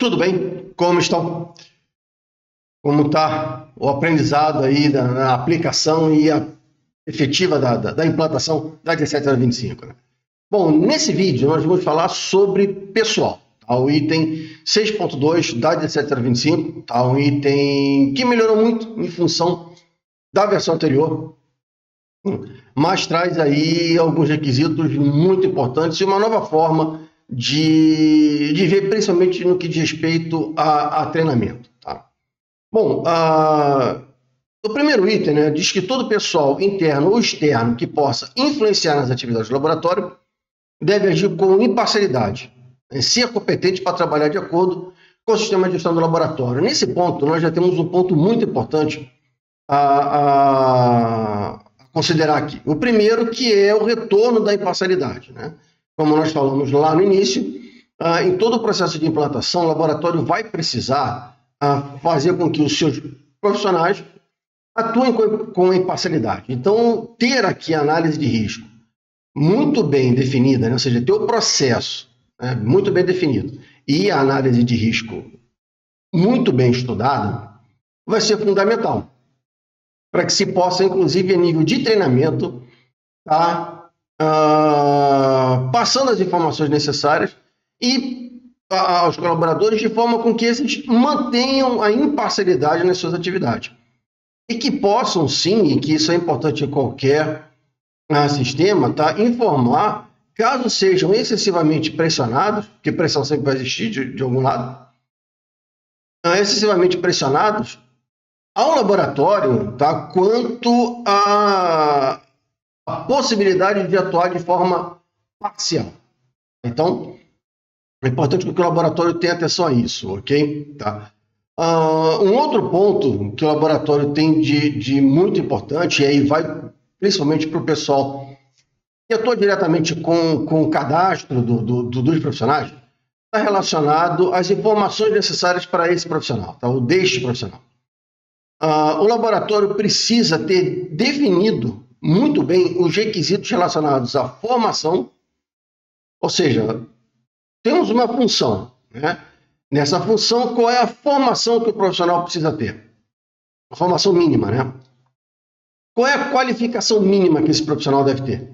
Tudo bem? Como estão? Como está o aprendizado aí na aplicação e a efetiva da implantação da 17025? Né? Bom, nesse vídeo nós vamos falar sobre pessoal, tá? O item 6.2 da 17025, tá? Um item que melhorou muito em função da versão anterior, mas traz aí alguns requisitos muito importantes e uma nova forma de ver, principalmente no que diz respeito a treinamento. Tá? Bom, o primeiro item, né, diz que todo pessoal interno ou externo que possa influenciar nas atividades do laboratório deve agir com imparcialidade, né, ser competente para trabalhar de acordo com o sistema de gestão do laboratório. Nesse ponto, nós já temos um ponto muito importante a considerar aqui. O primeiro, que é o retorno da imparcialidade, né? Como nós falamos lá no início, em todo o processo de implantação, o laboratório vai precisar fazer com que os seus profissionais atuem com imparcialidade. Então, ter aqui a análise de risco muito bem definida, né? Ou seja, ter o processo, né, muito bem definido e a análise de risco muito bem estudada, vai ser fundamental para que se possa, inclusive, a nível de treinamento, passando as informações necessárias e aos colaboradores de forma com que eles mantenham a imparcialidade nas suas atividades. E que possam, sim, e que isso é importante em qualquer sistema, tá, informar, caso sejam excessivamente pressionados, porque pressão sempre vai existir de algum lado, excessivamente pressionados ao laboratório, tá, quanto a possibilidade de atuar de forma parcial. Então, é importante que o laboratório tenha atenção a isso, ok? Tá? Um outro ponto que o laboratório tem de muito importante, e aí vai principalmente para o pessoal que atua diretamente com o cadastro dos profissionais, está relacionado às informações necessárias para esse profissional, tá? Ou deste profissional. O laboratório precisa ter definido muito bem os requisitos relacionados à formação, ou seja, temos uma função, né? Nessa função, qual é a formação que o profissional precisa ter? A formação mínima, né? Qual é a qualificação mínima que esse profissional deve ter?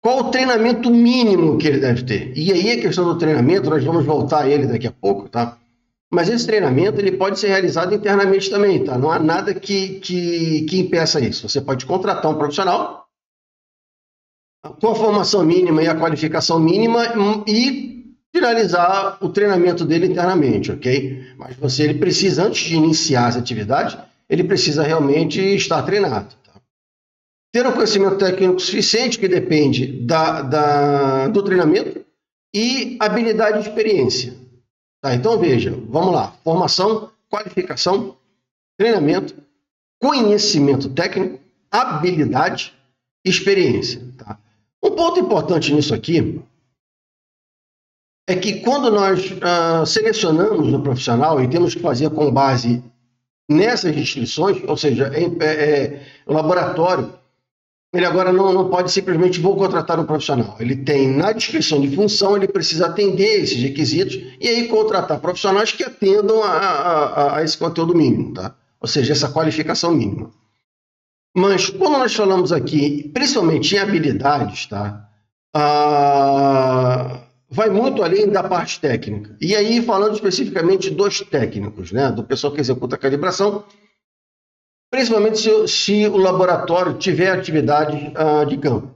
Qual o treinamento mínimo que ele deve ter? E aí a questão do treinamento, nós vamos voltar a ele daqui a pouco, tá? Mas esse treinamento ele pode ser realizado internamente também, tá? Não há nada que impeça isso. Você pode contratar um profissional com a formação mínima e a qualificação mínima e finalizar o treinamento dele internamente, ok? Mas ele precisa, antes de iniciar as atividades, ele precisa realmente estar treinado. Tá? Ter um conhecimento técnico suficiente, que depende do treinamento, e habilidade e experiência. Tá, então veja, vamos lá, formação, qualificação, treinamento, conhecimento técnico, habilidade, experiência. Tá? Um ponto importante nisso aqui é que quando nós selecionamos o profissional e temos que fazer com base nessas restrições, ou seja, o laboratório, ele agora não pode simplesmente vou contratar um profissional. Ele tem, na descrição de função, ele precisa atender esses requisitos e aí contratar profissionais que atendam a esse conteúdo mínimo, tá? Ou seja, essa qualificação mínima. Mas quando nós falamos aqui, principalmente em habilidades, tá? Vai muito além da parte técnica. E aí, falando especificamente dos técnicos, né? Do pessoal que executa a calibração, principalmente se o laboratório tiver atividade de campo.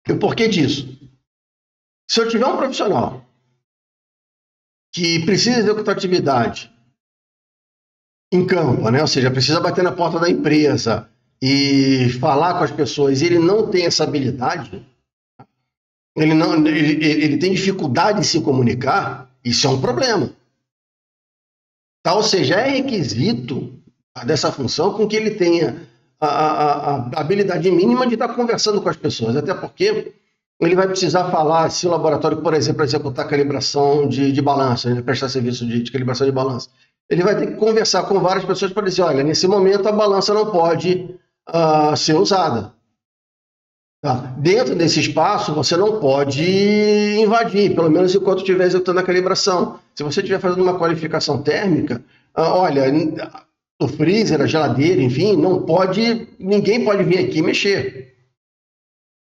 E o porquê disso? Se eu tiver um profissional que precisa executar atividade em campo, né? Ou seja, precisa bater na porta da empresa e falar com as pessoas, e ele não tem essa habilidade, ele tem dificuldade em se comunicar, isso é um problema. Tá? Ou seja, é requisito dessa função com que ele tenha a habilidade mínima de estar conversando com as pessoas, até porque ele vai precisar falar, se o laboratório, por exemplo, executar calibração de balança, ele prestar serviço de calibração de balança, ele vai ter que conversar com várias pessoas para dizer, olha, nesse momento a balança não pode ser usada. Tá? Dentro desse espaço, você não pode invadir, pelo menos enquanto estiver executando a calibração. Se você estiver fazendo uma qualificação térmica, olha, o freezer, a geladeira, enfim, ninguém pode vir aqui mexer.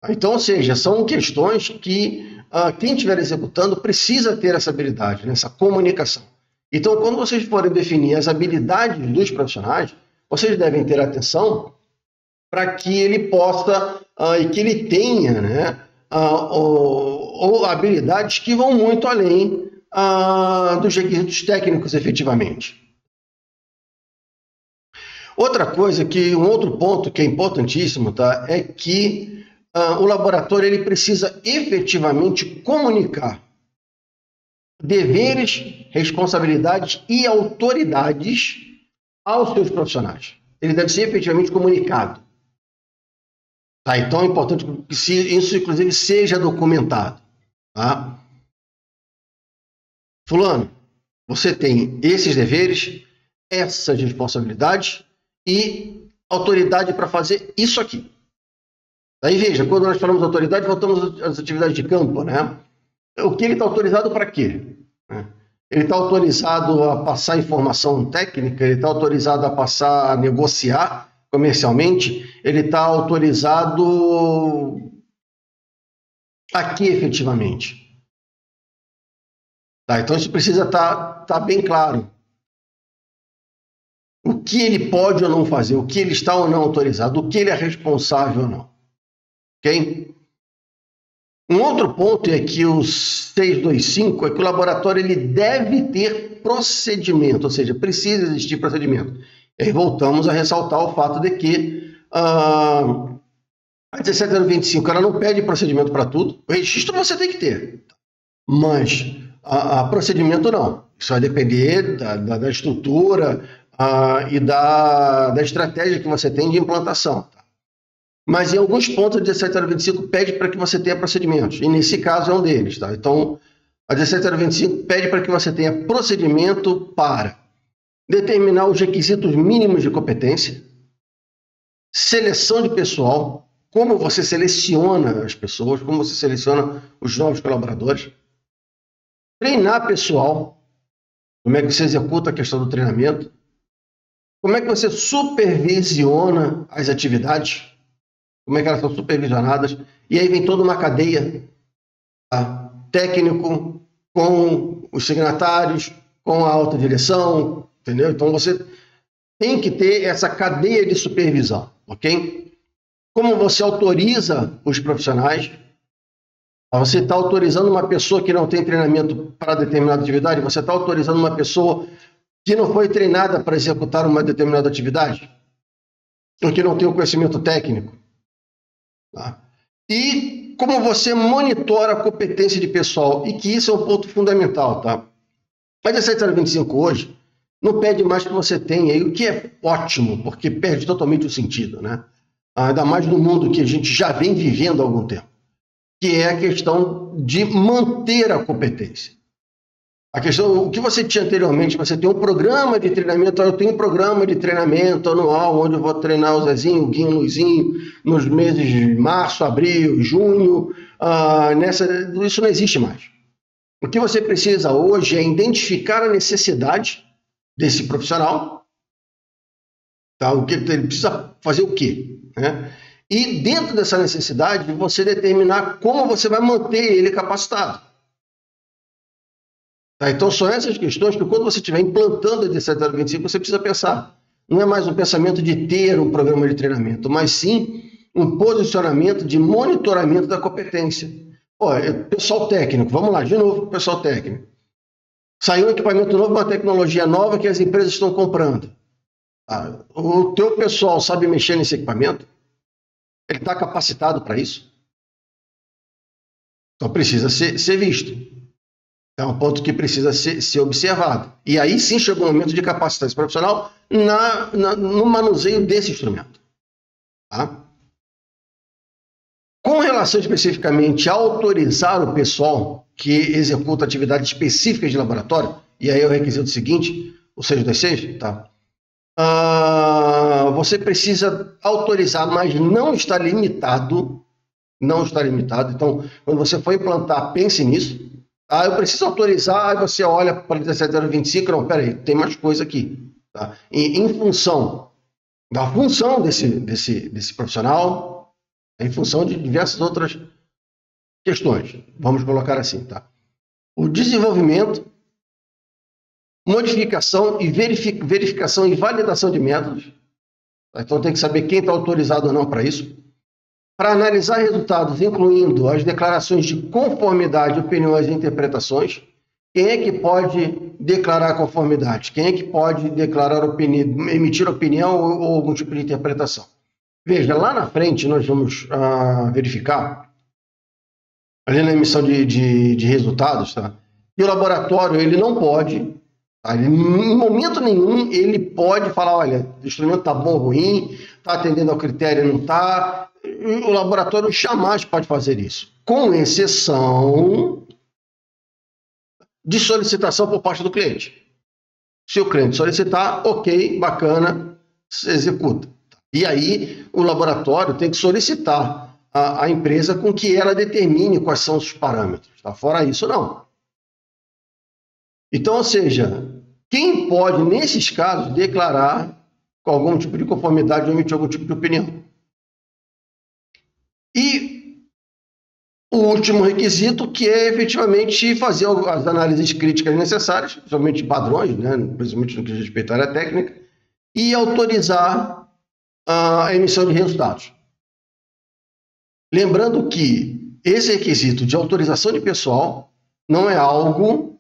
Então, ou seja, são questões que quem estiver executando precisa ter essa habilidade, né, essa comunicação. Então, quando vocês forem definir as habilidades dos profissionais, vocês devem ter atenção para que ele possa e que ele tenha, né, habilidades que vão muito além dos requisitos técnicos, efetivamente. Outra coisa um outro ponto que é importantíssimo, tá, é que o laboratório ele precisa efetivamente comunicar deveres, responsabilidades e autoridades aos seus profissionais. Ele deve ser efetivamente comunicado. Tá? Então é importante que isso, inclusive, seja documentado. Tá? Fulano, você tem esses deveres, essas responsabilidades e autoridade para fazer isso aqui. Aí veja, quando nós falamos de autoridade, voltamos às atividades de campo, né? O que ele está autorizado para quê? Ele está autorizado a passar informação técnica, ele está autorizado a negociar comercialmente, ele está autorizado aqui efetivamente. Tá, então isso precisa estar bem claro. O que ele pode ou não fazer, o que ele está ou não autorizado, o que ele é responsável ou não. Ok? Um outro ponto é que o 625 é que o laboratório ele deve ter procedimento, ou seja, precisa existir procedimento. E aí voltamos a ressaltar o fato de que a 17025 ela não pede procedimento para tudo. O registro você tem que ter, mas procedimento não. Isso vai depender da estrutura e da estratégia que você tem de implantação. Mas em alguns pontos a 17025 pede para que você tenha procedimentos, e nesse caso é um deles. Tá? Então, a 17025 pede para que você tenha procedimento para determinar os requisitos mínimos de competência, seleção de pessoal, como você seleciona as pessoas, como você seleciona os novos colaboradores, treinar pessoal, como é que você executa a questão do treinamento, como é que você supervisiona as atividades, como é que elas são supervisionadas, e aí vem toda uma cadeia, tá? Técnico, com os signatários, com a alta direção, entendeu? Então você tem que ter essa cadeia de supervisão, ok? Como você autoriza os profissionais? Você está autorizando uma pessoa que não tem treinamento para determinada atividade? Você está autorizando uma pessoa que não foi treinada para executar uma determinada atividade? Ou que não tem o conhecimento técnico? Tá? E como você monitora a competência de pessoal, e que isso é um ponto fundamental, tá? A 17025 hoje não pede mais que você tenha, e o que é ótimo, porque perde totalmente o sentido, né? Ainda mais no mundo que a gente já vem vivendo há algum tempo, que é a questão de manter a competência. A questão, o que você tinha anteriormente, você tem um programa de treinamento, eu tenho um programa de treinamento anual, onde eu vou treinar o Zezinho, o Guinho, o Luizinho, nos meses de março, abril, junho, isso não existe mais. O que você precisa hoje é identificar a necessidade desse profissional, tá? O que ele precisa fazer o quê, né? E dentro dessa necessidade, você determinar como você vai manter ele capacitado. Tá? Então, são essas questões que, quando você estiver implantando a 17025, você precisa pensar. Não é mais um pensamento de ter um programa de treinamento, mas sim um posicionamento de monitoramento da competência. Pessoal técnico, vamos lá, de novo, pessoal técnico. Saiu um equipamento novo, uma tecnologia nova que as empresas estão comprando. Tá? O teu pessoal sabe mexer nesse equipamento? Ele está capacitado para isso? Então, precisa ser visto. É um ponto que precisa ser observado. E aí sim chegou o momento de capacitar esse profissional no manuseio desse instrumento. Tá? Com relação especificamente a autorizar o pessoal que executa atividades específicas de laboratório, e aí é o requisito seguinte, o 626, tá? Você precisa autorizar, mas não está limitado não está limitado. Então, quando você for implantar, pense nisso. Ah, eu preciso autorizar, aí você olha para 17025, não, peraí, tem mais coisa aqui. Tá? E em função da função desse profissional, em função de diversas outras questões, vamos colocar assim, tá? O desenvolvimento, modificação e verificação e validação de métodos. Tá? Então tem que saber quem está autorizado ou não para isso. Para analisar resultados, incluindo as declarações de conformidade, opiniões e interpretações. Quem é que pode declarar conformidade? Quem é que pode declarar opinião, emitir opinião ou algum tipo de interpretação? Veja, lá na frente nós vamos verificar, ali na emissão de resultados, tá? E o laboratório, ele não pode, tá? Ele, em momento nenhum, ele pode falar, olha, o instrumento está bom ou ruim, está atendendo ao critério ou não está. O laboratório jamais pode fazer isso, com exceção de solicitação por parte do cliente. Se o cliente solicitar, ok, bacana, se executa. E aí o laboratório tem que solicitar a empresa com que ela determine quais são os parâmetros. Tá? Fora isso, não. Então, ou seja, quem pode, nesses casos, declarar com algum tipo de conformidade ou emitir algum tipo de opinião? E o último requisito, que é efetivamente fazer as análises críticas necessárias, principalmente padrões, né, principalmente no que diz respeito à área técnica, e autorizar a emissão de resultados. Lembrando que esse requisito de autorização de pessoal não é algo,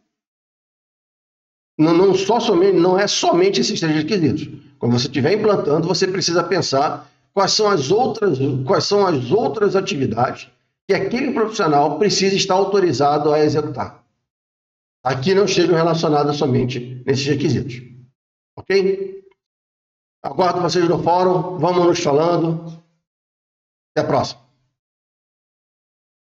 não é somente esses 3 requisitos. Quando você estiver implantando, você precisa pensar quais são as outras atividades que aquele profissional precisa estar autorizado a executar. Aqui não estejam relacionadas somente nesses requisitos. Ok? Aguardo vocês no fórum, vamos nos falando. Até a próxima.